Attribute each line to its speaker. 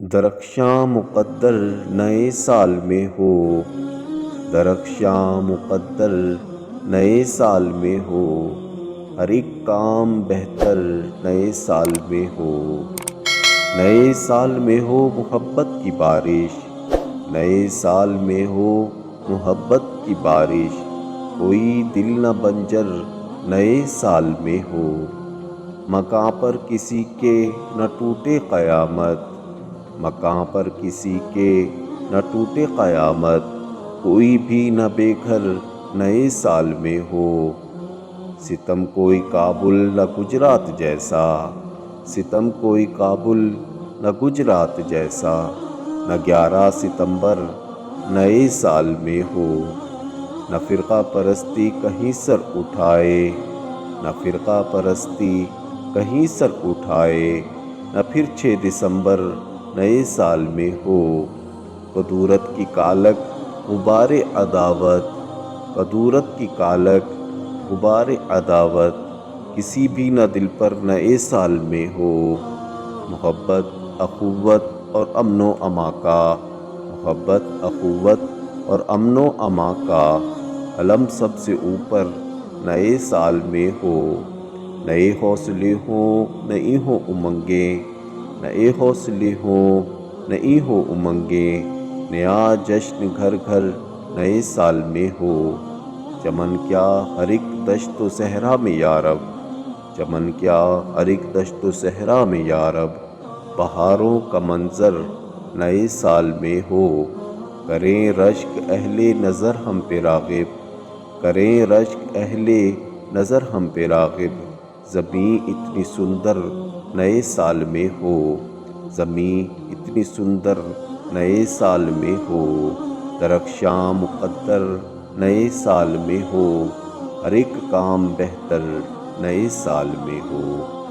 Speaker 1: درخشاں مقدر نئے سال میں ہو، درخشاں مقدر نئے سال میں ہو، ہر ایک کام بہتر نئے سال میں ہو۔ نئے سال میں ہو محبت کی بارش، نئے سال میں ہو محبت کی بارش، کوئی دل نہ بنجر نئے سال میں ہو۔ مکاں پر کسی کے نہ ٹوٹے قیامت، مکاں پر کسی کے نہ ٹوٹے قیامت، کوئی بھی نہ بے گھر نئے سال میں ہو۔ ستم کوئی کابل نہ گجرات جیسا، ستم کوئی کابل نہ گجرات جیسا، نہ 11 ستمبر نئے سال میں ہو۔ نہ فرقہ پرستی کہیں سر اٹھائے، نہ فرقہ پرستی کہیں سر اٹھائے، نہ پھر 6 دسمبر نئے سال میں ہو۔ کدورت کی کالک غبار عداوت، کدورت کی کالک غبار عداوت، کسی بھی نہ دل پر نئے سال میں ہو۔ محبت اخوت اور امن و امان کا، محبت اخوت اور امن و امان کا علم سب سے اوپر نئے سال میں ہو۔ نئے حوصلے ہوں نئی ہوں امنگیں، نئے حوصلے ہوں نئی ہوں امنگیں، نیا جشن گھر گھر نئے سال میں ہو۔ چمن کیا ہر ایک دشت و صحرا میں یارب، چمن کیا ہر ایک دشت و صحرا میں یارب، بہاروں کا منظر نئے سال میں ہو۔ کریں رشک اہل نظر ہم پہ راغب، کریں رشک اہل نظر ہم پہ راغب، زمیں اتنی سندر نئے سال میں ہو، زمیں اتنی سندر نئے سال میں ہو۔ درخشاں مقدر نئے سال میں ہو، ہر ایک کام بہتر نئے سال میں ہو۔